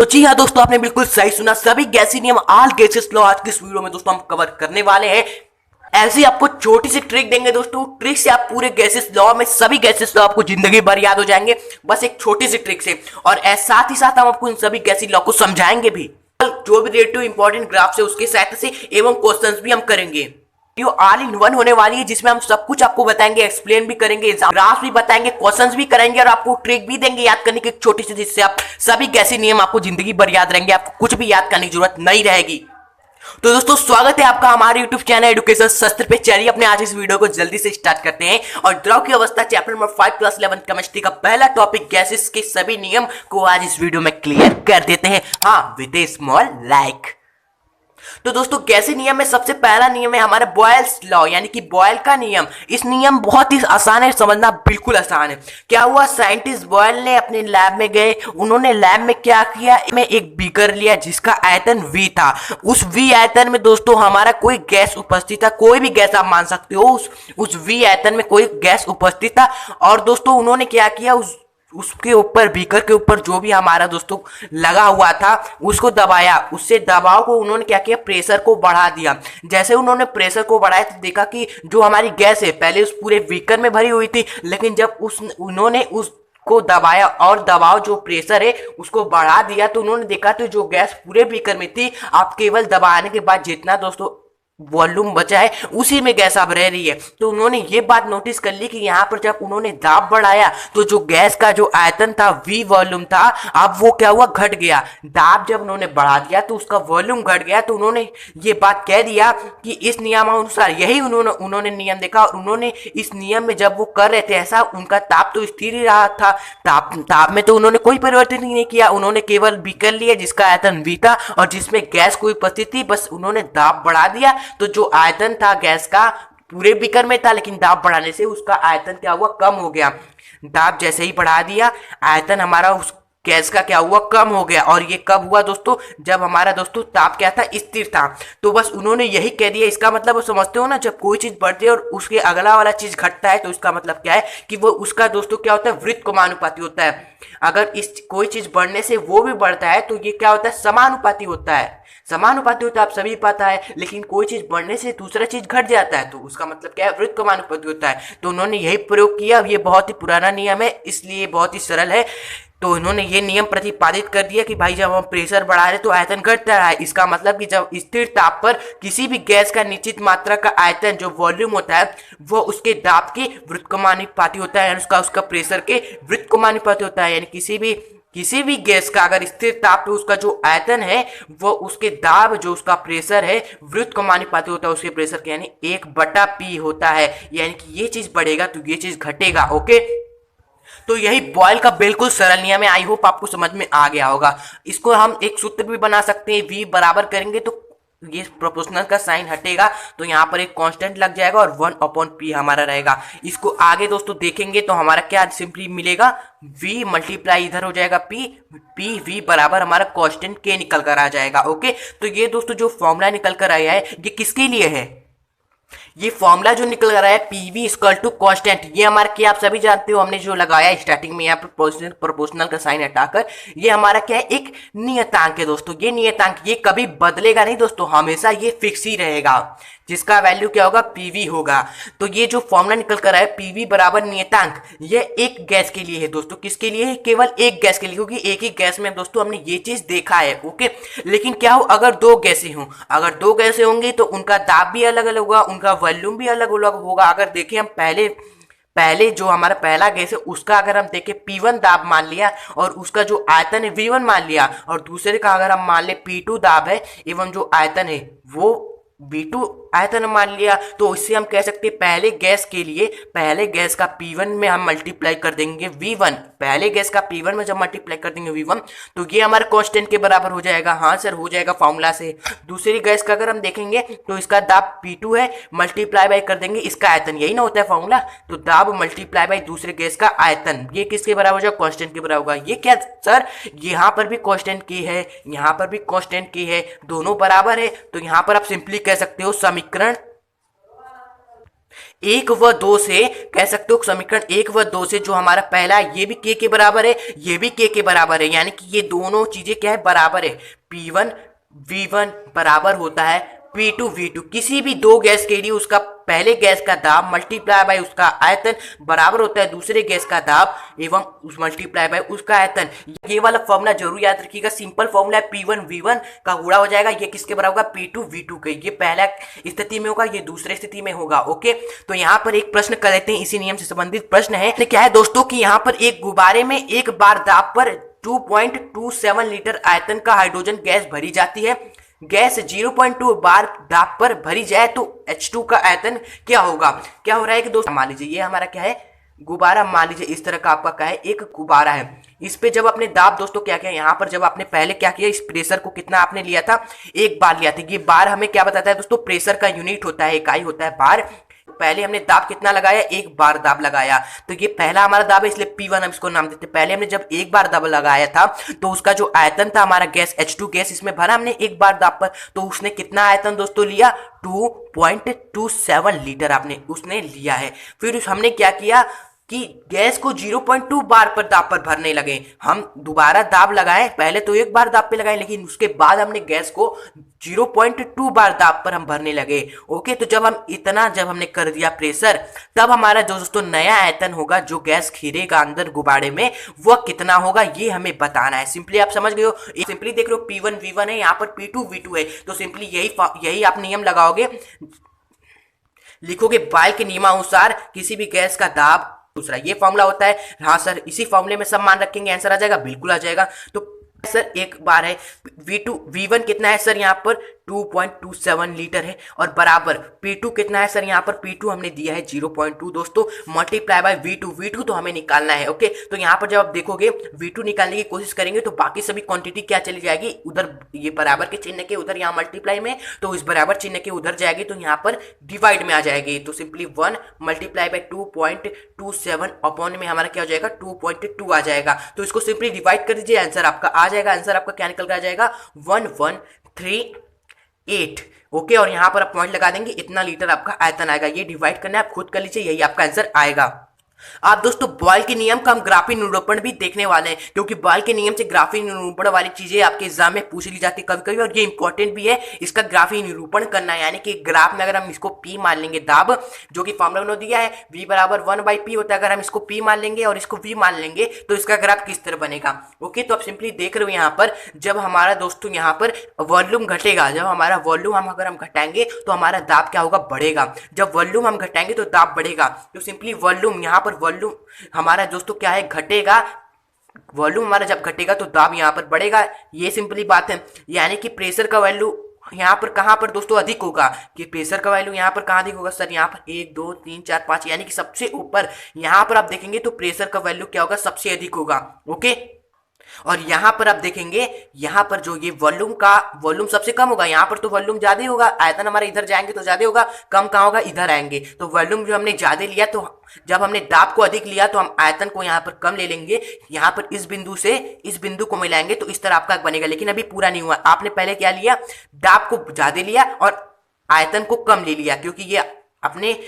तो जी हाँ दोस्तों, आपने बिल्कुल सही सुना। सभी गैसीय नियम, ऑल गैसेस लॉ आज की इस वीडियो में दोस्तों हम कवर करने वाले हैं। ऐसी आपको छोटी सी ट्रिक देंगे दोस्तों। ट्रिक से आप पूरे गैसेस लॉ में सभी गैसेस लॉ आपको जिंदगी भर याद हो जाएंगे, बस एक छोटी सी ट्रिक से। और साथ ही साथ हम आपको इन सभी गैसीय लॉ को समझाएंगे भी, जो भी रिलेटिव इंपॉर्टेंट ग्राफ है उसके सहायता से, एवं क्वेश्चंस भी हम करेंगे। वीडियो ऑल इन वन होने वाली है, जिसमें हम सब कुछ आपको बताएंगे, एक्सप्लेन भी करेंगे, ग्राफ भी बताएंगे, क्वेश्चंस भी कराएंगे और आपको ट्रिक भी देंगे याद करने की एक छोटी सी, जिससे आप सभी गैसीय नियम आपको जिंदगी भर याद रहेंगे, आपको कुछ भी याद करने की जरूरत नहीं रहेगी। तो दोस्तों, स्वागत है आपका हमारे YouTube चैनल एजुकेशन शस्त्र पे। चलिए अपने आज इस वीडियो को जल्दी से स्टार्ट करते हैं और द्रव की अवस्था चैप्टर नंबर 5 क्लास 11 केमिस्ट्री का पहला टॉपिक गैसेस के सभी नियम को आज इस वीडियो में क्लियर कर देते हैं, हाँ, विद ए स्मॉल लाइक। तो दोस्तों, गैसीय नियम में सबसे पहला नियम है हमारा बॉयल्स लॉ, यानी कि बॉयल का नियम। इस नियम बहुत ही आसान है समझना, बिल्कुल आसान है। क्या हुआ, साइंटिस्ट बॉयल ने अपने लैब में गए, उन्होंने लैब में क्या किया, में एक बीकर लिया जिसका आयतन V था। उस V आयतन में दोस्तों हमारा कोई गैस उपस्थित था, कोई भी गैस आप मान सकते हो, उस V आयतन में कोई गैस उपस्थित था। और दोस्तों उन्होंने क्या किया, उसके ऊपर, बीकर के ऊपर जो भी हमारा दोस्तों लगा हुआ था उसको दबाया। उससे दबाव को उन्होंने क्या किया, प्रेशर को बढ़ा दिया। जैसे उन्होंने प्रेशर को बढ़ाया तो देखा कि जो हमारी गैस है पहले उस पूरे बीकर में भरी हुई थी, लेकिन जब उन्होंने को दबाया और दबाव जो प्रेशर है उसको बढ़ा दिया, तो उन्होंने देखा तो जो गैस पूरे बीकर में थी, आप केवल दबाने के बाद जितना दोस्तों वॉल्यूम बचा है उसी में गैस अब रह रही है। तो उन्होंने ये बात नोटिस कर ली कि यहाँ पर जब उन्होंने दाब बढ़ाया तो जो गैस का जो आयतन था, V वॉल्यूम था, अब वो क्या हुआ, घट गया। दाब जब उन्होंने बढ़ा दिया तो उसका वॉल्यूम घट गया। तो उन्होंने ये बात कह दिया कि इस नियमानुसार, यही उन्होंने नियम देखा और उन्होंने इस नियम में जब वो कर रहे थे ऐसा, उनका ताप तो स्थिर ही रहा था। ताप में तो उन्होंने कोई परिवर्तन ही नहीं किया, उन्होंने केवल बीकर लिया जिसका आयतन V था और जिसमें गैस कोई उपस्थित थी, बस उन्होंने दाब बढ़ा दिया। तो जो आयतन था गैस का पूरे बीकर में था, लेकिन दाब बढ़ाने से उसका आयतन क्या हुआ, कम हो गया। दाब जैसे ही बढ़ा दिया, आयतन हमारा उस गैस का क्या हुआ, कम हो गया। और ये कब हुआ दोस्तों, जब हमारा दोस्तों ताप क्या था, स्थिर था। तो बस उन्होंने यही कह दिया। इसका मतलब वो समझते हो ना, जब कोई चीज बढ़ती है और उसके अगला वाला चीज घटता है तो उसका मतलब क्या है कि वो उसका दोस्तों क्या होता है, वृत्त समानुपाती होता है। अगर इस कोई चीज बढ़ने से वो भी बढ़ता है तो ये क्या होता है, समानुपाती होता है। समानुपाती होता है, आप सभी पता है। लेकिन कोई चीज बढ़ने से दूसरा चीज घट जाता है तो उसका मतलब क्या है, वृत्त समानुपाती होता है। तो उन्होंने यही प्रयोग किया। ये बहुत ही पुराना नियम है, इसलिए बहुत ही सरल है। तो इन्होंने ये नियम प्रतिपादित कर दिया कि भाई जब हम प्रेशर बढ़ा रहे तो आयतन घटता है। इसका मतलब कि जब स्थिर ताप पर किसी भी गैस का निश्चित मात्रा का आयतन जो वॉल्यूम होता है वो उसके दाब के व्युत्क्रमानुपाती होता है, यानी उसका प्रेशर के व्युत्क्रमानुपाती होता है। यानी किसी भी गैस का अगर स्थिर ताप पे उसका जो आयतन है वो उसके दाब, जो उसका प्रेशर है, व्युत्क्रमानुपाती होता है उसके प्रेशर के, यानी 1/P होता है। यानी कि ये चीज बढ़ेगा तो ये चीज घटेगा। ओके, तो यही बॉयल का बिल्कुल सरल नियम है। आई होप आपको समझ में आ गया होगा। इसको हम एक सूत्र भी बना सकते हैं। V बराबर करेंगे तो ये प्रोपोर्शनल का साइन हटेगा तो यहाँ पर एक कांस्टेंट लग जाएगा और 1/P हमारा रहेगा। इसको आगे दोस्तों देखेंगे तो हमारा क्या सिंपली मिलेगा, V मल्टीप्लाई इधर हो जाएगा P V बराबर हमारा कांस्टेंट K निकल कर आ जाएगा। ओके, तो ये दोस्तों जो फॉर्मूला निकल कर आया है ये किसके लिए है, ये फॉर्मूला जो निकल रहा है पीवी इक्वल टू कांस्टेंट, ये हमारा क्या आप सभी जानते हो, हमने जो लगाया स्टार्टिंग में यहाँ पर प्रोपोर्शनल का साइन हटाकर, ये हमारा क्या है, एक नियतांक है दोस्तों। ये नियतांक ये कभी बदलेगा नहीं दोस्तों, हमेशा ये फिक्स ही रहेगा, जिसका वैल्यू क्या होगा, पीवी होगा। तो ये जो फॉर्मूला निकल कर आया पीवी बराबर नियतांक, ये एक गैस के लिए है दोस्तों। किसके लिए है, केवल एक गैस के लिए, क्योंकि एक ही गैस में दोस्तों हमने ये चीज देखा है। ओके, लेकिन क्या हो अगर दो गैसें हों, अगर दो गैसें होंगी तो उनका दाब भी अलग अलग होगा, उनका वॉल्यूम भी अलग अलग होगा। अगर देखें हम पहले जो हमारा पहला गैस है उसका अगर हम देखें P1 दाब मान लिया और उसका जो आयतन है V1 मान लिया, और दूसरे का अगर हम मान ले P2 दाब है एवं जो आयतन है वो V2 आयतन मान लिया, तो इससे हम कह सकते हैं पहले गैस का P1 में हम मल्टीप्लाई कर देंगे V1, पहले गैस का P1 में जब मल्टीप्लाई कर देंगे V1 तो ये हमारे कांस्टेंट के बराबर हो जाएगा। हाँ सर, हो जाएगा फॉर्मूला से। दूसरी गैस का अगर हम देखेंगे तो इसका दाब P2 है, मल्टीप्लाई बाय कर देंगे इसका आयतन, यही ना होता है फॉर्मूला। तो दाब मल्टीप्लाई बाय दूसरे गैस का आयतन, ये किसके बराबर हो जाएगा, कांस्टेंट के बराबर होगा। ये क्या सर, यहाँ पर भी कांस्टेंट की है, यहाँ पर भी कांस्टेंट की है, दोनों बराबर है। तो यहाँ पर आप सिंपली कह सकते हो समीकरण एक व दो से कह सकते हो, समीकरण एक व दो से जो हमारा पहला है ये भी के बराबर है, ये भी के बराबर है, यानी कि ये दोनों चीजें क्या है, बराबर है। P1 V1 बराबर होता है P2 V2। किसी भी दो गैस के लिए उसका पहले गैस का दाब मल्टीप्लाई बाय उसका आयतन बराबर होता है दूसरे गैस का दाब एवं उस मल्टीप्लाई बाय उसका आयतन। ये वाला फॉर्मूला जरूर याद रखिएगा, सिंपल फॉर्मूला है। P1 V1 का गुणा हो जाएगा, ये किसके बराबर होगा, P2 V2 के। ये पहला स्थिति में होगा, ये दूसरे स्थिति में होगा। ओके, तो यहाँ पर एक प्रश्न कर लेते हैं, इसी नियम से संबंधित प्रश्न है। क्या है दोस्तों कि यहाँ पर एक गुब्बारे में एक बार दाब पर 2.27 लीटर आयतन का हाइड्रोजन गैस भरी जाती है। गैस 0.2 बार दाब पर भरी जाए तो H2 का आयतन क्या होगा। क्या हो रहा है कि दोस्तों, मान लीजिए ये हमारा क्या है, गुब्बारा। मान लीजिए इस तरह का आपका क्या है, एक गुब्बारा है। इस पे जब आपने दाब दोस्तों क्या किया, यहाँ पर जब आपने पहले क्या किया, इस प्रेशर को कितना आपने लिया था, एक बार लिया था। ये बार हमें क्या बताता है दोस्तों, प्रेशर का यूनिट होता है, इकाई होता है बार। पहले हमने दाब कितना लगाया, एक बार दाब लगाया, तो ये पहला हमारा दाब है, इसलिए P1 हम इसको नाम देते हैं। पहले हमने जब एक बार दाब लगाया था तो उसका जो आयतन था हमारा गैस H2 गैस, इसमें भरा हमने एक बार दाब पर, तो उसने कितना आयतन दोस्तों लिया, 2.27 लीटर आपने उसने लिया है। फिर हमने क्या किया कि गैस को 0.2 बार पर दाब पर भरने लगे। हम दोबारा दाब लगाए, पहले तो एक बार दाब पे लगाए, लेकिन उसके बाद हमने गैस को 0.2 बार दाब पर हम भरने लगे। ओके, तो जब हमने कर दिया प्रेशर, तब हमारा जो दोस्तों नया आयतन होगा, जो गैस खीरेगा अंदर गुब्बारे में, वह कितना होगा ये हमें बताना है। सिंपली आप समझ गए हो, सिंपली देख रहे हो P1 V1 है, यहाँ पर P2 V2 है, तो सिंपली यही आप नियम लगाओगे, लिखोगे बायल के नियमानुसार किसी भी गैस का दाब दूसरा, ये फॉर्मूला होता है। हाँ सर, इसी फॉर्मूले में सब मान रखेंगे, आंसर आ जाएगा, बिल्कुल आ जाएगा। तो सर एक बार है V2 V1 कितना है सर, यहाँ पर 2.27 लीटर है, और बराबर P2 कितना है सर, यहाँ पर P2 हमने दिया है 0.2 दोस्तों, मल्टीप्लाई बाय V2 तो हमें निकालना है। ओके, तो यहाँ पर जब आप देखोगे V2 निकालने की कोशिश करेंगे तो बाकी सभी क्वांटिटी क्या चली जाएगी, उधर ये बराबर के चिन्ह के उधर, यहाँ मल्टीप्लाई में, तो इस बराबर चिन्ह के उधर जाएगी, तो यहाँ पर डिवाइड में आ जाएगी। तो सिंपली 1 मल्टीप्लाई बाय 2.27 अपॉन में हमारा क्या हो जाएगा, 2.2 आ जाएगा। तो इसको सिंपली डिवाइड कर दीजिए, आंसर आपका आ जाएगा। आंसर आपका क्या निकल कर आ जाएगा, 1138। ओके, और यहां पर आप पॉइंट लगा देंगे, इतना लीटर आपका आयतन आएगा। ये डिवाइड करना है, आप खुद कर लीजिए, यही आपका आंसर आएगा। आप दोस्तों बॉयल के नियम का हम ग्राफी निरूपण भी देखने वाले हैं, क्योंकि बॉयल के नियम से ग्राफी निरूपण वाली चीजें आपके एग्जाम में पूछ ली जाती है कभी कभी, और ये इंपॉर्टेंट भी है, इसका ग्राफी निरूपण करना है। यानी कि ग्राफ में अगर हम इसको P मान लेंगे, दाब जो कि फॉर्मूला उन्होंने दिया है V बराबर 1/P होता है, अगर हम इसको P मान लेंगे और इसको V मान लेंगे तो इसका ग्राफ किस तरह बनेगा। ओके, तो आप सिंपली देख रहे हो यहाँ पर, जब हमारा दोस्तों यहाँ पर वॉल्यूम घटेगा, जब हमारा वॉल्यूम अगर हम घटाएंगे तो हमारा दाब क्या होगा, बढ़ेगा। जब वॉल्यूम हम घटाएंगे तो दाब बढ़ेगा। तो सिंपली वॉल्यूम, यहाँ पर वॉल्यूम हमारा दोस्तों क्या है, घटेगा। वॉल्यूम हमारा जब घटेगा तो दाब यहाँ पर बढ़ेगा, ये सिंपली बात है। यानी कि प्रेशर का वैल्यू यहाँ पर कहाँ पर दोस्तों अधिक होगा, कि प्रेशर का वैल्यू यहाँ पर कहाँ अधिक होगा सर, यहाँ पर 1 2 3 4 5, यानी कि सबसे ऊपर यहाँ पर आप देखेंगे तो प्रेशर का वैल्यू क्या होगा, सबसे अधिक होगा। ओके, और यहां पर आप देखेंगे, यहां पर जो ये वॉल्यूम सबसे कम होगा, यहां पर तो वॉल्यूम ज्यादा होगा, आयतन हमारे इधर जाएंगे तो ज्यादा होगा, कम कहां होगा, इधर आएंगे। तो वॉल्यूम जो हमने ज्यादा लिया, तो जब हमने दाब को अधिक लिया तो हम आयतन को यहां पर कम ले लेंगे, यहां पर इस बिंदु से इस बिंदु को मिलाएंगे तो इस तरह आपका बनेगा। लेकिन अभी पूरा नहीं हुआ, आपने पहले क्या लिया, दाब को ज्यादा लिया और आयतन को कम ले लिया, क्योंकि ये अपने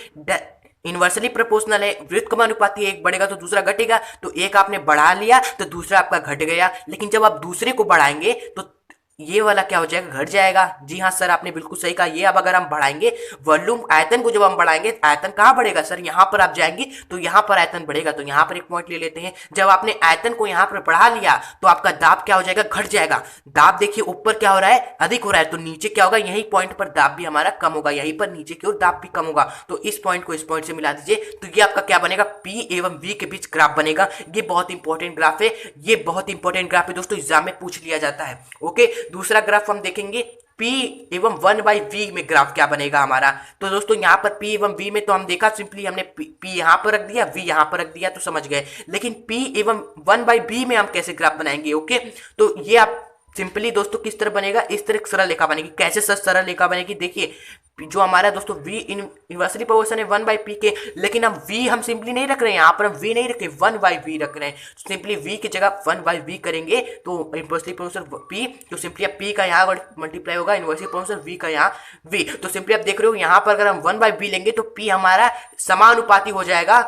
इनवर्सली प्रोपोर्शनल है, व्युत्क्रमानुपाती, एक बढ़ेगा तो दूसरा घटेगा। तो एक आपने बढ़ा लिया तो दूसरा आपका घट गया, लेकिन जब आप दूसरे को बढ़ाएंगे तो ये वाला क्या हो जाएगा, घट जाएगा। जी हाँ सर, आपने बिल्कुल सही कहा। ये अब अगर हम बढ़ाएंगे वॉल्यूम, आयतन को जब हम बढ़ाएंगे, आयतन कहाँ बढ़ेगा सर, यहाँ पर आप जाएंगे तो यहाँ पर आयतन बढ़ेगा। तो यहाँ पर एक पॉइंट ले लेते हैं, जब आपने आयतन को यहाँ पर बढ़ा लिया तो आपका दाब क्या हो जाएगा, घट जाएगा। दाब देखिए ऊपर क्या हो रहा है, अधिक हो रहा है, तो नीचे क्या होगा, यही पॉइंट पर दाब भी हमारा कम होगा, यहीं पर नीचे की ओर दाब भी कम होगा। तो इस पॉइंट को इस पॉइंट से मिला दीजिए, तो ये आपका क्या बनेगा, P एवं V के बीच ग्राफ बनेगा। ये बहुत इंपॉर्टेंट ग्राफ है, ये बहुत इंपॉर्टेंट ग्राफ है दोस्तों, एग्जाम में पूछ लिया जाता है। ओके, दूसरा ग्राफ हम देखेंगे P एवं 1/V में ग्राफ क्या बनेगा हमारा। तो दोस्तों यहाँ पर P एवं V में तो हम देखा, सिंपली हमने P यहाँ पर रख दिया, V यहाँ पर रख दिया, तो समझ गए। लेकिन P एवं 1/V में हम कैसे ग्राफ बनाएंगे। ओके, तो ये आप सिंपली दोस्तों किस तरह बनेगा, इस तरह सरल रेखा बनेगी। कैसे सर सरल रेखा बनेगी, देखिए जो हमारा दोस्तों v इन्वर्सली प्रोपोर्शन है 1/p के, लेकिन हम v हम सिंपली नहीं रख रहे हैं, यहाँ पर हम v नहीं रखे 1/v रख रहे हैं। तो सिंपली v की जगह 1/v करेंगे तो इन्वर्सली प्रोपोर्शन p, तो सिंपली अब p का यहाँ मल्टीप्लाई होगा इन्वर्सली प्रोपोर्शन v का यहाँ v। तो सिंपली अब देख रहे हो यहाँ पर अगर हम 1/v लेंगे तो p हमारा समानुपाती हो जाएगा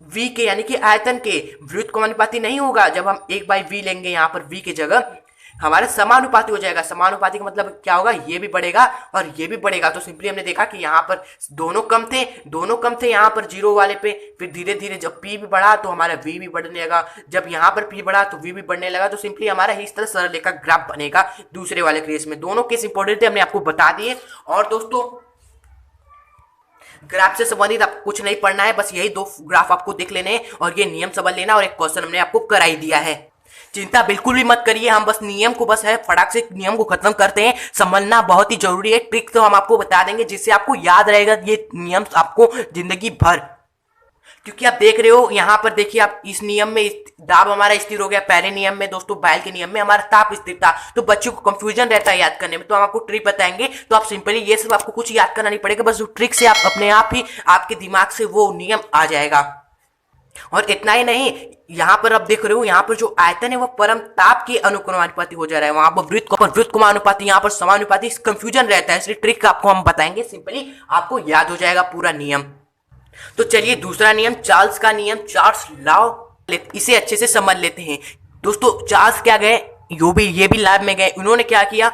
v के, यानी कि आयतन के। व्युत्क्रमानुपाती नहीं होगा, जब हम 1/v लेंगे यहाँ पर v की जगह हमारा समानुपाती हो जाएगा। समानुपाती का मतलब क्या होगा, ये भी बढ़ेगा और ये भी बढ़ेगा। तो सिंपली हमने देखा कि यहाँ पर दोनों कम थे यहाँ पर जीरो वाले पे, फिर धीरे धीरे जब p भी बढ़ा तो हमारा v भी बढ़ने लगा, जब यहाँ पर p बढ़ा तो v भी बढ़ने लगा। तो सिंपली हमारा इस तरह सरल रेखा ग्राफ बनेगा दूसरे वाले केस में। दोनों केस इंपॉर्टेंट थे, हमने आपको बता दिए। और दोस्तों ग्राफ से संबंधित आपको कुछ नहीं पढ़ना है, बस यही 2 ग्राफ आपको देख लेने हैं और ये नियम समझ लेना, और एक क्वेश्चन हमने आपको कराई दिया है। चिंता बिल्कुल भी मत करिए, हम बस नियम को बस है फटाक से नियम को खत्म करते हैं। समझना बहुत ही जरूरी है, ट्रिक तो हम आपको बता देंगे जिससे आपको याद रहेगा ये नियम आपको जिंदगी भर। क्योंकि आप देख रहे हो यहाँ पर देखिए, आप इस नियम में दाब हमारा स्थिर हो गया, पहले नियम में दोस्तों बायल के नियम में हमारा ताप स्थिर था, तो बच्चों को कंफ्यूजन रहता है याद करने में। तो हम आपको ट्रिक बताएंगे, तो आप सिंपली ये सब आपको कुछ याद करना नहीं पड़ेगा, बस ट्रिक से आप अपने आप ही आपके दिमाग से वो नियम आ जाएगा। और इतना ही नहीं, यहाँ पर आप देख रहे हो यहाँ पर जो आयतन है वो परम ताप के अनुक्रमानुपाती हो जा रहा है, वहां पर व्युत्क्रमानुपाती, यहाँ पर समानुपाती, कंफ्यूजन रहता है, इसलिए ट्रिक आपको हम बताएंगे, सिंपली आपको याद हो जाएगा पूरा नियम। तो चलिए दूसरा नियम, चार्ल्स का नियम, चार्ल्स लॉ, इसे अच्छे से समझ लेते हैं। दोस्तों चार्ल्स क्या गए, ये भी लैब में गए, उन्होंने क्या किया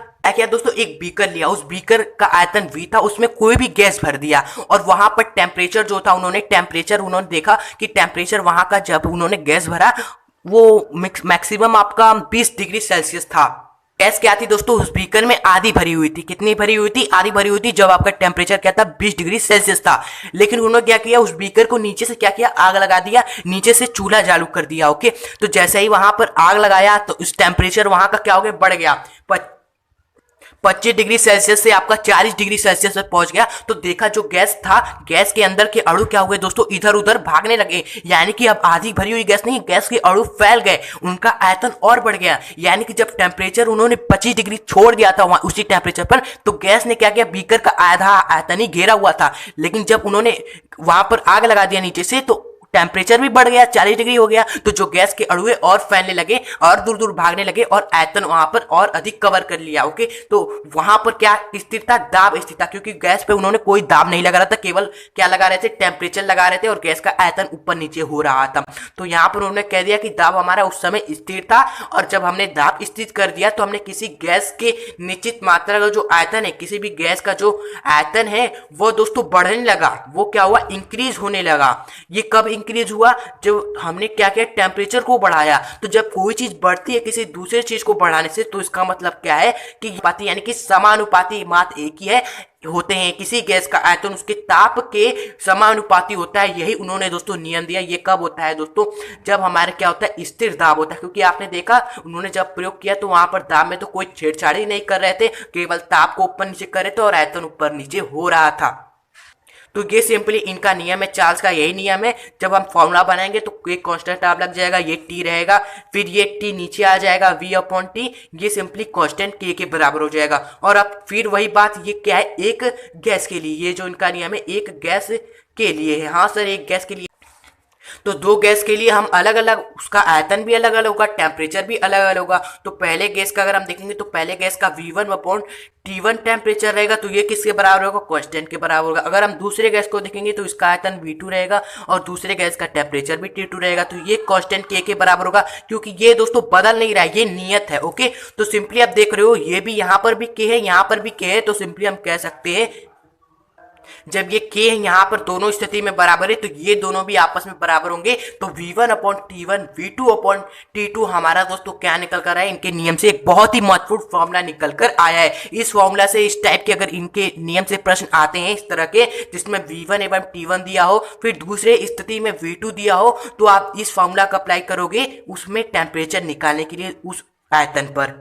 दोस्तों, एक बीकर लिया, उस बीकर का आयतन v था, उसमें कोई भी गैस भर दिया और वहां पर टेम्परेचर जो था, उन्होंने देखा कि टेम्परेचर वहां का जब उन्होंने गैस भरा वो मैक्सिमम आपका 20 डिग्री सेल्सियस था। गैस क्या थी दोस्तों, उस बीकर में आधी भरी हुई थी। कितनी भरी हुई थी, आधी भरी हुई थी, जब आपका टेम्परेचर क्या था 20 डिग्री सेल्सियस था। लेकिन उन्होंने क्या किया, उस बीकर को नीचे से क्या किया, आग लगा दिया, नीचे से चूल्हा चालू कर दिया। ओके, तो जैसे ही वहां पर आग लगाया तो उस टेम्परेचर वहां का क्या हो गया, बढ़ गया, 25 डिग्री सेल्सियस से आपका 40 डिग्री सेल्सियस तक पहुंच गया। तो देखा जो गैस था, गैस के अंदर के अणु क्या हुए दोस्तों, इधर उधर भागने लगे, यानी कि अब आधी भरी हुई गैस नहीं, गैस के अणु फैल गए, उनका आयतन और बढ़ गया। यानी कि जब टेम्परेचर उन्होंने 25 डिग्री छोड़ दिया था वहां उसी टेम्परेचर पर, तो गैस ने क्या किया, बीकर का आधा आयतन ही घेरा हुआ था, लेकिन जब उन्होंने वहां पर आग लगा दिया नीचे से, तो टेम्परेचर भी बढ़ गया, 40 डिग्री हो गया। तो जो गैस के अणु और फैलने लगे और दूर दूर भागने लगे और आयतन वहां पर और अधिक कवर कर लिया। ओके, तो वहां पर क्या स्थिर था, दाब स्थिर था, क्योंकि गैस पे उन्होंने कोई दाब नहीं लगा रहा था, केवल क्या लगा रहे थे, टेम्परेचर लगा रहे थे और गैस का आयतन ऊपर नीचे हो रहा था। तो यहाँ पर उन्होंने कह दिया कि दाब हमारा उस समय स्थिर था, और जब हमने दाब स्थिर कर दिया तो हमने किसी गैस के निश्चित मात्रा का जो आयतन है, किसी भी गैस का जो आयतन है वो दोस्तों बढ़ने लगा, वो क्या हुआ, इंक्रीज होने लगा। ये कब इंक्रीज हुआ, जब हमने क्या किया, टेम्परेचर को बढ़ाया। तो जब कोई चीज बढ़ती है किसी दूसरे चीज को बढ़ाने से, तो इसका मतलब क्या है कि यानी कि समानुपाती मात्र एक ही है होते हैं, किसी गैस का आयतन उसके ताप के समानुपाती होता है। यही उन्होंने दोस्तों नियम दिया। ये कब होता है दोस्तों, जब हमारे क्या होता है, स्थिर दाब होता है। क्योंकि आपने देखा उन्होंने जब प्रयोग किया तो वहां पर दाब में तो कोई छेड़छाड़ी नहीं कर रहे थे, केवल ताप को ऊपर नीचे कर रहे थे और आयतन ऊपर नीचे हो रहा था। तो ये सिंपली इनका नियम है, चार्ल्स का यही नियम है। जब हम फॉर्मूला बनाएंगे तो एक कांस्टेंट आप लग जाएगा, ये टी रहेगा, फिर ये टी नीचे आ जाएगा v/t, ये सिंपली कांस्टेंट k के बराबर हो जाएगा। और अब फिर वही बात, ये क्या है, एक गैस के लिए, ये जो इनका नियम है एक गैस के लिए है। हाँ सर, एक गैस के लिए, तो 2 गैस के लिए हम अलग अलग, उसका आयतन भी अलग अलग होगा, टेम्परेचर भी अलग अलग होगा। तो पहले गैस का अगर हम देखेंगे तो पहले गैस का v1/T1 टेम्परेचर रहेगा, तो ये किसके बराबर होगा, कांस्टेंट के बराबर होगा। अगर हम दूसरे गैस को देखेंगे तो इसका आयतन v2 रहेगा और दूसरे गैस का टेम्परेचर भी T2 रहेगा, तो ये कांस्टेंट k के बराबर होगा, क्योंकि ये दोस्तों बदल नहीं रहा है, ये नियत है। ओके, तो सिंपली आप देख रहे हो ये भी यहाँ पर भी k है, यहाँ पर भी k है, तो सिंपली हम कह सकते हैं जब ये k यहाँ पर दोनों स्थिति में बराबर है तो ये दोनों भी आपस में बराबर होंगे। तो v1/T1 v2/T2 हमारा दोस्तों क्या निकल कर आया है, इनके नियम से एक बहुत ही महत्वपूर्ण फॉर्मूला निकल कर आया है। इस फॉर्मूला से, इस टाइप के अगर इनके नियम से प्रश्न आते हैं इस तरह के, जिसमें v1/T1 दिया हो, फिर दूसरे स्थिति में v2 दिया हो, तो आप इस फॉर्मूला का अप्लाई करोगे उसमें टेम्परेचर निकालने के लिए उस आयतन पर।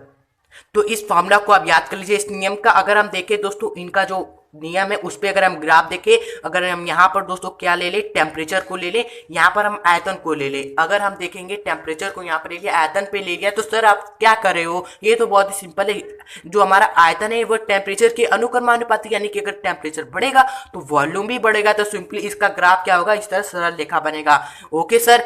तो इस फॉर्मूला को आप याद कर लीजिए, इस नियम का। अगर हम देखें दोस्तों, इनका जो नियम है उस पर अगर हम ग्राफ देखें, अगर हम यहाँ पर दोस्तों क्या ले ले, टेम्परेचर को ले ले, यहाँ पर हम आयतन को ले ले। अगर हम देखेंगे टेम्परेचर को यहाँ पर ले लिया, आयतन पे ले लिया, तो सर आप क्या कर रहे हो, ये तो बहुत ही सिंपल है। जो हमारा आयतन है वो टेम्परेचर के अनुक्रमानुपाती, यानी कि अगर टेम्परेचर बढ़ेगा तो वॉल्यूम भी बढ़ेगा। तो सिंपली इसका ग्राफ क्या होगा, इस तरह सरल रेखा बनेगा। ओके सर,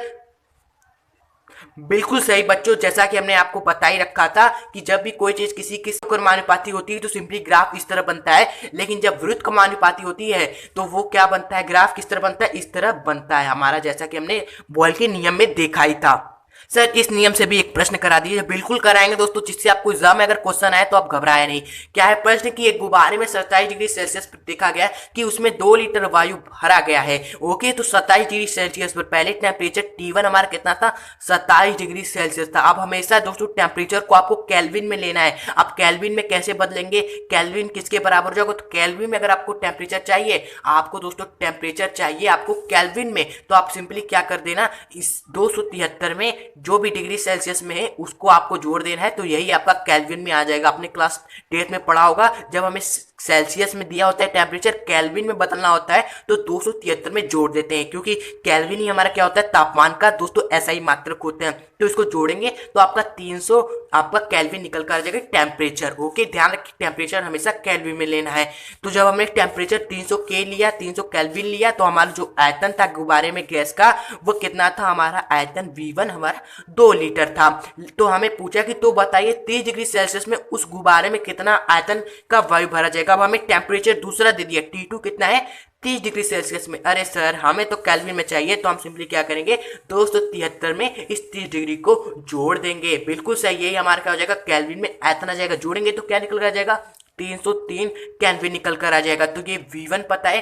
बिल्कुल सही बच्चों, जैसा कि हमने आपको बता ही रखा था कि जब भी कोई चीज किसी की समानुपाती होती है तो सिंपली ग्राफ इस तरह बनता है, लेकिन जब वृत्त समानुपाती होती है तो वो क्या बनता है, ग्राफ किस तरह बनता है, इस तरह बनता है हमारा, जैसा कि हमने बॉयल के नियम में देखा ही था। सर इस नियम से भी एक प्रश्न करा दीजिए। बिल्कुल कराएंगे दोस्तों, जिससे आपको एग्जाम में अगर क्वेश्चन आए तो आप घबराए नहीं। क्या है प्रश्न कि एक गुब्बारे में 27 डिग्री सेल्सियस पर देखा गया कि उसमें 2 लीटर वायु भरा गया है। ओके, तो 27 डिग्री सेल्सियस पर पहले टेम्परेचर T1 हमारा कितना था, 27 डिग्री सेल्सियस था। अब हमेशा दोस्तों टेम्परेचर को आपको केल्विन में लेना है। अब केल्विन में कैसे बदलेंगे, केल्विन किसके बराबर हो जाएगा, तो केल्विन में अगर आपको टेम्परेचर चाहिए, आपको दोस्तों टेम्परेचर चाहिए आपको केल्विन में, तो आप सिंपली क्या कर देना, इस 273 में जो भी डिग्री सेल्सियस में है उसको आपको जोड़ देना है, तो यही आपका केल्विन में आ जाएगा। आपने क्लास 10th में पढ़ा होगा, जब हमें सेल्सियस में दिया होता है टेम्परेचर, केल्विन में बदलना होता है तो 273 में जोड़ देते हैं, क्योंकि केल्विन ही हमारा क्या होता है, तापमान का दोस्तों ऐसा ही मात्रक होते हैं। तो इसको जोड़ेंगे तो आपका 300 आपका केल्विन निकल कर आ जाएगा टेम्परेचर। ओके, ध्यान रखिए टेम्परेचर हमेशा केल्विन में लेना है। तो जब हमने टेम्परेचर 300 के लिया, 300 केल्विन लिया, तो हमारा जो आयतन था गुब्बारे में गैस का वो कितना था, हमारा आयतन V1 हमारा 2 लीटर था। तो हमें पूछा कि तो बताइए 30 डिग्री सेल्सियस में उस गुब्बारे में कितना आयतन का वायु भरा जाएगा। अब हमें टेम्परेचर दूसरा दे दिया, T2 कितना है, 30 डिग्री सेल्सियस में। अरे सर हमें तो केल्विन में चाहिए, तो हम सिंपली क्या करेंगे, 273 में इस 30 डिग्री को जोड़ देंगे। बिल्कुल सही, यही हमारा क्या हो जाएगा, केल्विन में आयतन आ जाएगा। जोड़ेंगे तो क्या निकल कर आ जाएगा, 303 केल्विन निकल कर आ जाएगा। तो ये V1 पता है,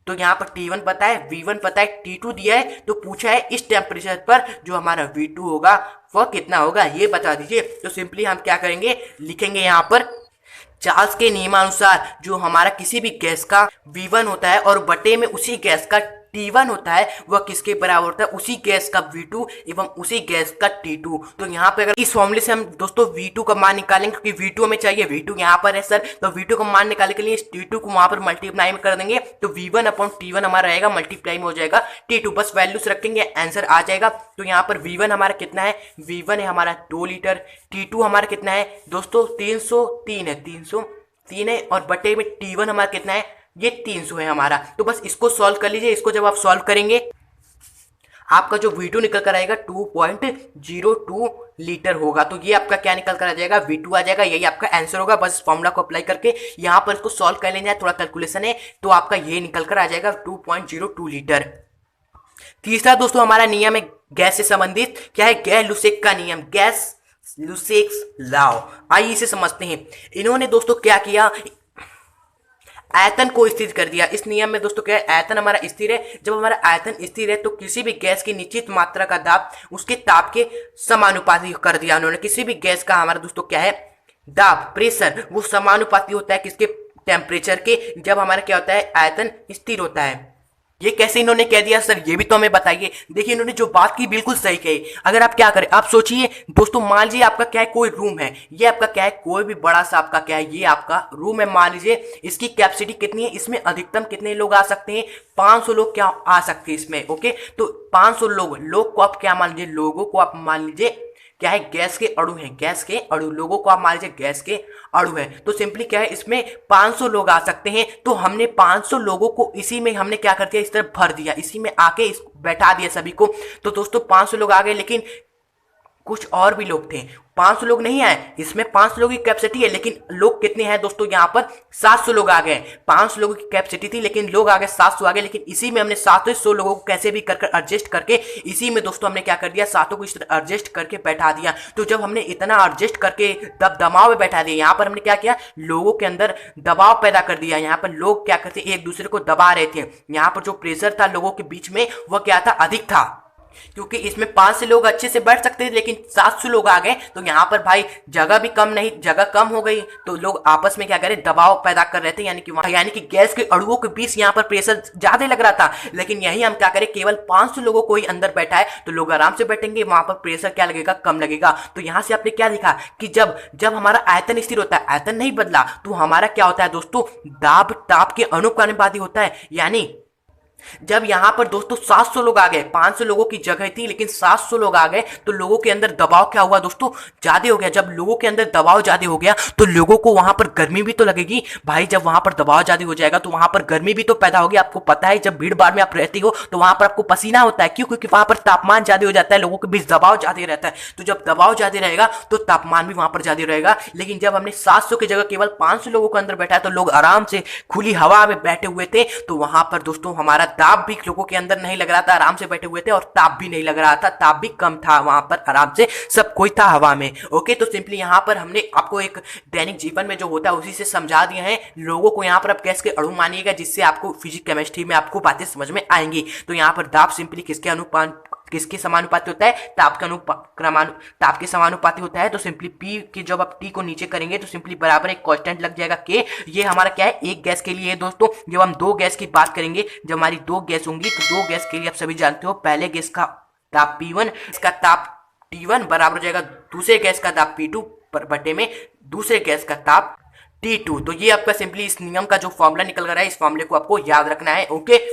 तो यहाँ पर T1 पता है, V1 पता है, T2 दिया है, तो पूछा है इस टेम्परेचर पर जो हमारा V2 होगा वह कितना होगा, ये बता दीजिए। तो सिंपली हम क्या करेंगे, लिखेंगे यहाँ पर चार्ल्स के नियमानुसार जो हमारा किसी भी गैस का V1 होता है और बटे में उसी गैस का T1 होता है, वह किसके बराबर होता है, उसी गैस का V2 एवं उसी गैस का T2। तो यहाँ पे अगर इस फॉर्मूले से हम दोस्तों V2 का मान निकालेंगे, क्योंकि V2 हमें चाहिए, V2 यहाँ पर है सर, तो V2 का मान निकालने के लिए इस T2 को वहां पर मल्टीप्लाई में कर देंगे, तो V1 अपॉन T1 हमारा रहेगा, मल्टीप्लाई में हो जाएगा T2, बस वैल्यूज रखेंगे आंसर आ जाएगा। तो यहाँ पर V1 हमारा कितना है, V1 है हमारा 2 लीटर, T2 हमारा कितना है दोस्तों 303 है, 303 है, और बटे में T1 हमारा कितना है, ये 300 है हमारा। तो बस इसको सॉल्व कर लीजिए। इसको जब आप सॉल्व करेंगे आपका जो V2 निकल कर आएगा 2.02 लीटर होगा। तो ये आपका क्या निकल कर आ जाएगा, V2 आ जाएगा, यही आपका आंसर होगा। बस फॉर्मूला को अप्लाई करके यहाँ पर इसको सॉल्व कर लेना है, थोड़ा कैलकुलेशन है, तो आपका ये निकल कर आ जाएगा 2.02 लीटर। तीसरा दोस्तों हमारा नियम है गैस से संबंधित, क्या है, गैस-लुसेक का नियम, गैस लुसेक्स लॉ। आइए इसे समझते हैं। इन्होंने दोस्तों क्या किया, आयतन को स्थिर कर दिया। इस नियम में दोस्तों क्या है, आयतन हमारा स्थिर है। जब हमारा आयतन स्थिर है तो किसी भी गैस की निश्चित मात्रा का दाब उसके ताप के समानुपाती कर दिया उन्होंने। किसी भी गैस का हमारा दोस्तों क्या है, दाब, प्रेशर, वो समानुपाती होता है किसके, टेम्परेचर के, जब हमारा क्या होता है, आयतन स्थिर होता है। ये कैसे इन्होंने कह दिया सर, ये भी तो हमें बताइए। देखिए इन्होंने जो बात की बिल्कुल सही कही। अगर आप क्या करें, आप सोचिए दोस्तों, मान लीजिए आपका क्या है, कोई रूम है, ये आपका क्या है, कोई भी बड़ा सा आपका क्या है, ये आपका रूम है, मान लीजिए इसकी कैपेसिटी कितनी है, इसमें अधिकतम कितने लोग आ सकते हैं, 500 लोग क्या आ सकते हैं इसमें। ओके, तो 500 लोग को आप क्या मान लीजिए, लोगों को आप मान लीजिए क्या है, गैस के अणु है, गैस के अणु, लोगों को आप मान लीजिए गैस के अणु है। तो सिंपली क्या है, इसमें 500 लोग आ सकते हैं। तो हमने 500 लोगों को इसी में हमने क्या कर दिया, इस तरह भर दिया, इसी में आके इस बैठा दिया सभी को। तो दोस्तों 500 लोग आ गए, लेकिन कुछ और भी लोग थे, 500 लोग नहीं आए, इसमें 500 लोगों की कैपेसिटी है, लेकिन लोग कितने हैं दोस्तों, यहाँ पर 700 लोग आ गए। 500 लोगों की कैपेसिटी थी लेकिन लोग आ गए 700 आ गए, लेकिन इसी में हमने 700 लोगों को कैसे भी कर एडजस्ट करके इसी में दोस्तों हमने क्या कर दिया, 700 को इस तरह एडजस्ट करके बैठा दिया। तो जब हमने इतना एडजस्ट करके दबाव में बैठा दिया, यहाँ पर हमने क्या किया, लोगों के अंदर दबाव पैदा कर दिया। यहाँ पर लोग क्या करते, एक दूसरे को दबा रहे थे, यहाँ पर जो प्रेशर था लोगों के बीच में वह क्या था, अधिक था। क्योंकि इसमें 500 लोग अच्छे से बैठ सकते थे, लेकिन 700 लोग आ गए तो यहाँ पर भाई जगह भी कम नहीं, जगह कम हो गई, तो लोग आपस में क्या करें, दबाव पैदा कर रहे थे, यानी कि गैस के अणुओं के बीच यहाँ पर प्रेशर ज्यादा लग रहा था। लेकिन यही हम क्या करें, केवल 500 लोगों को ही अंदर बैठा है तो लोग आराम से बैठेंगे, वहां पर प्रेशर क्या लगेगा, कम लगेगा। तो यहाँ से आपने क्या देखा कि जब जब हमारा आयतन स्थिर होता है, आयतन नहीं बदला, तो हमारा क्या होता है दोस्तों, दाब ताप के अनुपाती होता है। यानी जब यहां पर दोस्तों 700 लोग आ गए, 500 लोगों की जगह थी लेकिन 700 लोग आ गए, तो लोगों के अंदर दबाव क्या हुआ दोस्तों, ज्यादा हो गया। जब लोगों के अंदर दबाव ज्यादा हो गया तो लोगों को वहां पर गर्मी भी तो लगेगी भाई। जब वहां पर दबाव ज्यादा हो जाएगा तो वहां पर गर्मी भी तो पैदा होगी। आपको पता है जब भीड़ भाड़ में आप रहती हो तो वहां पर आपको पसीना होता है, क्यों? क्योंकि वहां पर तापमान ज्यादा हो जाता है, लोगों के बीच दबाव ज्यादा रहता है। तो जब दबाव ज्यादा रहेगा तो तापमान भी वहां पर ज्यादा रहेगा। लेकिन जब हमने 700 की जगह केवल 500 लोगों को अंदर बैठाया तो लोग आराम से खुली हवा में बैठे हुए थे, तो वहां पर दोस्तों हमारा दाब भी लोगों के अंदर नहीं लग रहा था, आराम से बैठे हुए थे, और ताप भी नहीं लग रहा था, ताप भी कम था, वहां पर आराम से सब कोई था हवा में। ओके, तो सिंपली यहां पर हमने आपको एक दैनिक जीवन में जो होता है उसी से समझा दिए हैं लोगों को। यहां पर आप गैस के अणु मानिएगा, जिससे आपको फिजिक्स केमिस्ट्री में आपको बातें समझ में आएंगी। तो यहां पर दाब सिंपली किसके समानुपाती होता है, ताप के समानुपाती होता है। तो सिंपली पी की जब आप टी को नीचे करेंगे तो सिंपली बराबर एक कांस्टेंट लग जाएगा के। ये हमारा क्या है, एक गैस के लिए है दोस्तों। जब हम दो गैस की बात करेंगे, जब हमारी दो गैस होंगी तो दो गैस के लिए आप सभी जानते हो, पहले गैस का ताप P1, इसका ताप T1 बराबर हो जाएगा दूसरे गैस का ताप P2 पर बटे में दूसरे गैस का ताप T2। तो ये आपका सिंपली इस नियम का जो फॉर्मूला निकल रहा है, इस फॉर्मूले को आपको याद रखना है। ओके,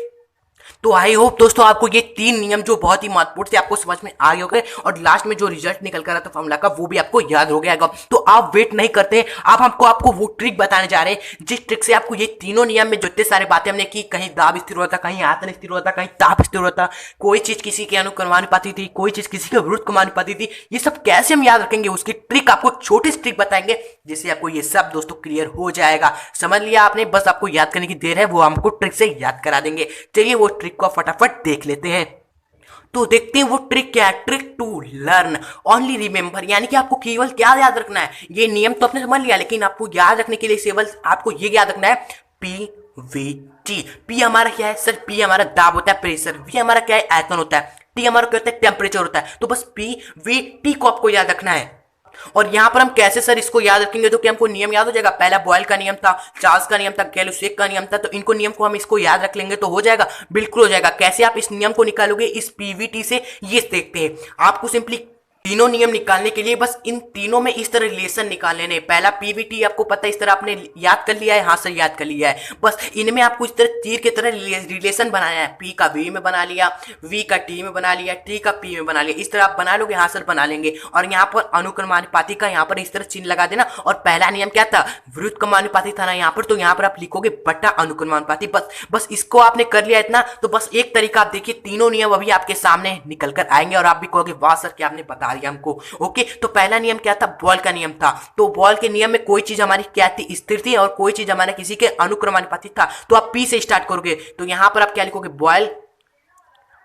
तो आई होप दोस्तों आपको ये तीन नियम जो बहुत ही महत्वपूर्ण थे आपको समझ में आ गए होंगे, और लास्ट में जो रिजल्ट निकल कर रहा था फॉर्मूला का वो भी आपको याद हो गया होगा। तो आप वेट नहीं करते, आप आपको वो ट्रिक बताने जा रहे हैं जिस ट्रिक से आपको ये तीनों नियम में जितने सारे बातें हमने की, कहीं दाब स्थिर होता, कहीं आयतन स्थिर होता, कहीं ताप स्थिर होता, कोई चीज किसी के अनुक्रमानुपाती थी, कोई चीज किसी के विरुद्ध क्रमानुपाती थी, ये सब कैसे हम याद रखेंगे उसकी ट्रिक आपको छोटी सी ट्रिक बताएंगे, जिससे आपको ये सब दोस्तों क्लियर हो जाएगा। समझ लिया आपने, बस आपको याद करने की देर है, वो हमको ट्रिक से याद करा देंगे। चलिए वो ट्रिक को फटाफट देख लेते हैं। तो देखते हैं वो ट्रिक क्या है। Trick to learn only remember, यानी कि आपको केवल क्या याद रखना है, ये नियम तो आपने समझ लिया, लेकिन आपको याद रखने के लिए केवल आपको ये याद रखना है PVT। पी हमारा क्या है सर, पी हमारा दाब होता है, प्रेशर, वी हमारा क्या है, आयतन होता है, टी हमारा क्या होता है, टेम्परेचर होता है। तो बस PVT को आपको याद रखना है। और यहां पर हम कैसे सर इसको याद रखेंगे, तो कि हमको नियम याद हो जाएगा। पहला बॉयल का नियम था, चार्ल्स का नियम था, गैलुसेक का नियम था, तो इनको नियम को हम इसको याद रख लेंगे तो हो जाएगा, बिल्कुल हो जाएगा। कैसे आप इस नियम को निकालोगे इस PVT से, ये देखते हैं। आपको सिंपली तीनों नियम निकालने के लिए बस इन तीनों में इस तरह रिलेशन निकाल लेने। पहला PVT आपको पता है, इस तरह आपने याद कर लिया है, हाँ सर याद कर लिया है। बस इनमें आपको इस तरह तीर की तरह रिलेशन बनाया है, P का V में बना लिया, V का T में बना लिया, T का P में बना लिया, इस तरह आप बना लोगे, हाँ सर बना लेंगे। और यहाँ पर अनुक्रमानुपाती का यहाँ पर इस तरह चिन्ह लगा देना। और पहला नियम क्या था, विरुद्ध क्रमानुपाती था ना यहाँ पर, तो यहाँ पर आप लिखोगे बटा अनुक्रमानुपाती। बस इसको आपने कर लिया इतना, तो बस एक तरीका आप देखिए, तीनों नियम अभी आपके सामने निकल कर आएंगे और आप भी कहोगे वाह सर क्या आपने बता हमको। ओके, तो पहला नियम क्या था, बॉयल का नियम था। तो बॉयल के नियम में कोई चीज हमारी क्या थी, स्थिर थी, और कोई चीज हमारे किसी के अनुक्रमानुपाती था। तो आप पी से स्टार्ट करोगे, तो यहां पर आप क्या लिखोगे,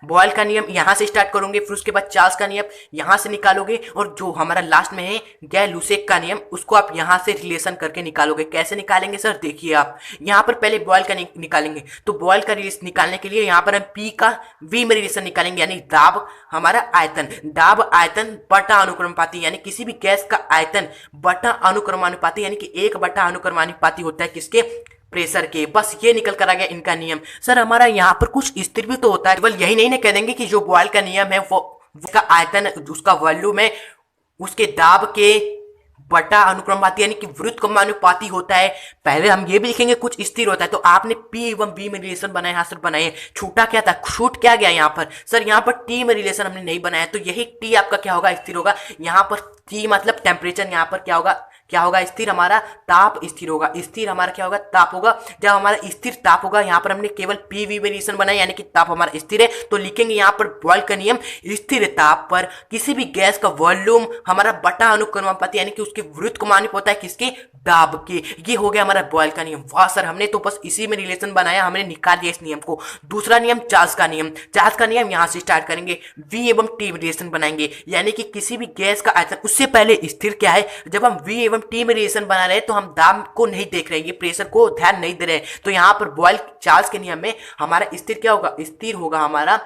बॉयल का नियम यहां से स्टार्ट करोगे, फिर उसके बाद चार्ल्स का नियम यहां से निकालोगे, और जो हमारा लास्ट में है गैलुसेक का नियम, उसको आप यहां से रिलेशन करके निकालोगे। कैसे निकालेंगे सर, देखिए आप यहां पर पहले बॉयल का निकालेंगे, तो बॉयल का रिलेशन निकालने के लिए यहां पर हम पी का वी में रिलेशन निकालेंगे, यानी दाब हमारा आयतन, दाब आयतन बटा अनुक्रमानुपाती, यानी किसी भी गैस का आयतन बटा अनुक्रमानुपाती, यानी कि 1/अनुक्रमानुपाती होता है किसके, प्रेशर के। बस ये निकल कर आ गया इनका नियम। सर हमारा यहाँ पर कुछ स्थिर भी तो होता है, केवल यही नहीं ना कह देंगे कि जो बॉयल का नियम है वो उसका आयतन, उसका वॉल्यूम है, उसके दाब के बटा अनुक्रमानुपाती यानी कि विरुद्ध क्रमानुपाती होता है। पहले हम ये भी लिखेंगे कुछ स्थिर होता है। तो आपने P एवं V में रिलेशन बनाए, हाँ सर बनाए। छूटा क्या था, छूट क्या गया यहाँ पर, सर यहाँ पर T में रिलेशन हमने नहीं बनाया, तो यही T आपका क्या होगा, स्थिर होगा। यहाँ पर T मतलब टेम्परेचर, यहाँ पर क्या होगा स्थिर, हमारा ताप स्थिर होगा। स्थिर हमारा क्या होगा, ताप होगा। जब हमारा स्थिर ताप होगा, यहाँ पर हमने केवल PV में रिलेशन बनाया, यानी कि ताप हमारा स्थिर है, तो लिखेंगे यहाँ पर बॉयल का नियम, स्थिर ताप पर किसी भी गैस का वॉल्यूम हमारा बटा अनुक्रमानुपाती, यानी कि उसके विरुद्ध क्रमानुपाती होता है किसके, दाब के। ये हो गया हमारा बॉयल का नियम। वाह सर, हमने तो बस इसी में रिलेशन बनाया, हमने निकाल दिया इस नियम को। दूसरा नियम चार्ल्स का नियम। चार्ल्स का नियम यहाँ से स्टार्ट करेंगे, V एवं T में रिलेशन बनाएंगे, यानी कि किसी भी गैस का आयतन, उससे पहले स्थिर क्या है, जब हम V एवं T में रिलेशन बना रहे हैं तो हम दाब को नहीं देख रहे हैं, ये प्रेशर को ध्यान नहीं दे रहे हैं। तो यहाँ पर बॉयल चार्ल्स के नियम में हमारा स्थिर क्या होगा, स्थिर होगा हमारा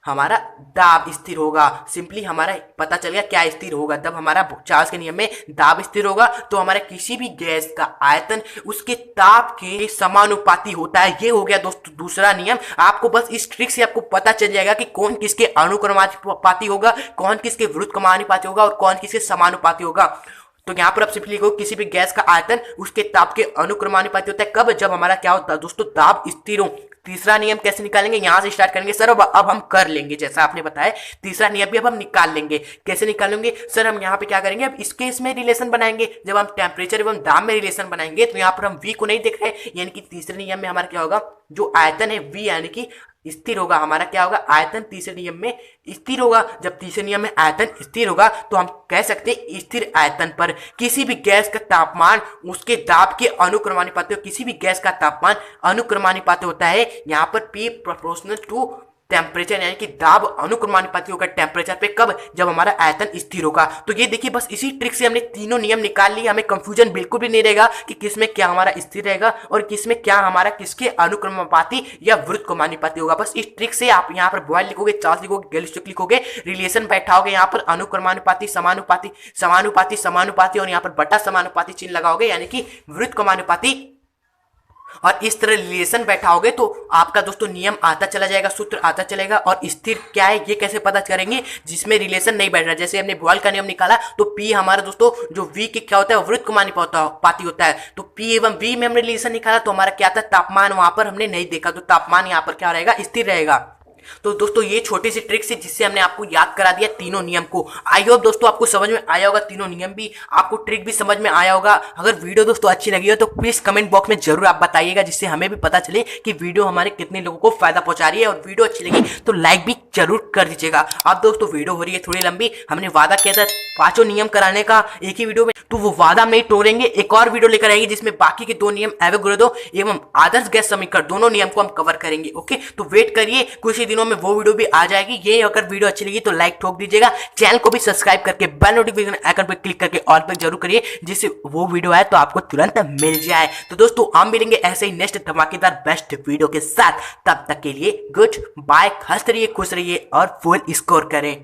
हमारा दाब स्थिर होगा। सिंपली हमारा पता चल गया क्या स्थिर होगा, जब हमारा चार्ल्स के नियम में दाब स्थिर होगा तो हमारे किसी भी गैस का आयतन उसके ताप के समानुपाती होता है। ये हो गया दोस्तों दूसरा नियम। आपको बस इस ट्रिक से आपको पता चल जाएगा कि कौन किसके अनुक्रमानुपाती होगा, कौन किसके व्युत्क्रमानुपाती होगा और कौन किसके समानुपाती होगा। तो यहाँ पर आप सिंपली लिखो किसी भी गैस का आयतन उसके ताप के अनुक्रमानुपाती होता है। कब? जब हमारा क्या होता है दोस्तों, दाब स्थिर हो। तीसरा नियम कैसे निकालेंगे, यहां से स्टार्ट करेंगे सर। अब हम कर लेंगे जैसा आपने बताया, तीसरा नियम भी अब हम निकाल लेंगे। कैसे निकालेंगे सर? हम यहाँ पे क्या करेंगे, अब इसके इसमें रिलेशन बनाएंगे। जब हम टेम्परेचर एवं दाब में रिलेशन बनाएंगे तो यहाँ पर हम वी को नहीं देख रहे, यानी कि तीसरे नियम में हमारा क्या होगा, जो आयतन है वी यानी कि स्थिर होगा। हमारा क्या होगा, आयतन तीसरे नियम में स्थिर होगा। जब तीसरे नियम में आयतन स्थिर होगा तो हम कह सकते हैं स्थिर आयतन पर किसी भी गैस का तापमान उसके दाब के अनुक्रमानुपाती, किसी भी गैस का तापमान अनुक्रमानुपाती होता है। यहाँ पर P प्रोपोर्शनल टू टेम्परेचर यानी कि दाब अनुक्रमानुपाती होगा टेम्परेचर पे। कब? जब हमारा आयतन स्थिर होगा। तो ये देखिए बस इसी ट्रिक से हमने तीनों नियम निकाल लिए। हमें कंफ्यूजन बिल्कुल भी नहीं रहेगा कि किसमें क्या हमारा स्थिर रहेगा और किसमें क्या हमारा किसके अनुक्रमानुपाती या व्युत्क्रमानुपाती होगा। बस इस ट्रिक से आप यहाँ पर बॉयल लिखोगे, चार्ल्स लिखोगे, गैलिलियो लिखोगे, रिलेशन बैठाओगे यहाँ पर अनुक्रमानुपाती समानुपाती समानुपाती समानुपाती और यहाँ पर बटा समानुपाती चिन्ह लगाओगे यानी कि व्युत्क्रमानुपाती, और इस तरह रिलेशन बैठाओगे तो आपका दोस्तों नियम आता चला जाएगा, सूत्र आता चलेगा। और स्थिर क्या है ये कैसे पता करेंगे, जिसमें रिलेशन नहीं बैठ रहा। जैसे हमने बॉयल का नियम निकाला तो पी हमारा दोस्तों जो वी के क्या होता है, व्युत्क्रमानुपाती होता है। तो पी एवं वी में हमने रिलेशन निकाला तो हमारा क्या था, तापमान वहां पर हमने नहीं देखा, तो तापमान यहाँ पर क्या रहेगा, स्थिर रहेगा। तो दोस्तों ये छोटी सी ट्रिक है जिससे हमने आपको याद करा दिया तीनों नियम को। आई होप दोस्तों आपको समझ में आया होगा, तीनों नियम भी, आपको ट्रिक भी समझ में आया होगा। अगर वीडियो दोस्तों अच्छी लगी हो तो प्लीज कमेंट बॉक्स में जरूर आप बताइएगा, जिससे हमें भी पता चले कि वीडियो हमारे कितने लोगों को फायदा पहुंचा रही है। और वीडियो अच्छी लगी तो लाइक भी जरूर कर दीजिएगा। अब दोस्तों वीडियो हो रही है थोड़ी लंबी, हमने वादा किया था 5 नियम कराने का एक ही वीडियो में, तो वो वादा हम नहीं तोड़ेंगे। एक और वीडियो लेकर आएंगे जिसमें बाकी के 2 नियम, एवोगैड्रो एवं आदर्श गैस समीकरण, दोनों नियम को हम कवर करेंगे। ओके, तो वेट करिए, कुछ ही दिनों में वो वीडियो भी आ जाएगी। ये अगर वीडियो अच्छी लगी तो लाइक ठोक दीजिएगा, चैनल को भी सब्सक्राइब करके बेल नोटिफिकेशन आइकन पर क्लिक करके ऑल पर जरूर करिए, जिससे वो वीडियो आए तो आपको तुरंत मिल जाए। तो दोस्तों हम मिलेंगे ऐसे ही नेक्स्ट धमाकेदार बेस्ट वीडियो के साथ। तब तक के लिए गुड बाय, हंसते रहिए, खुश रहिए और फुल स्कोर करें।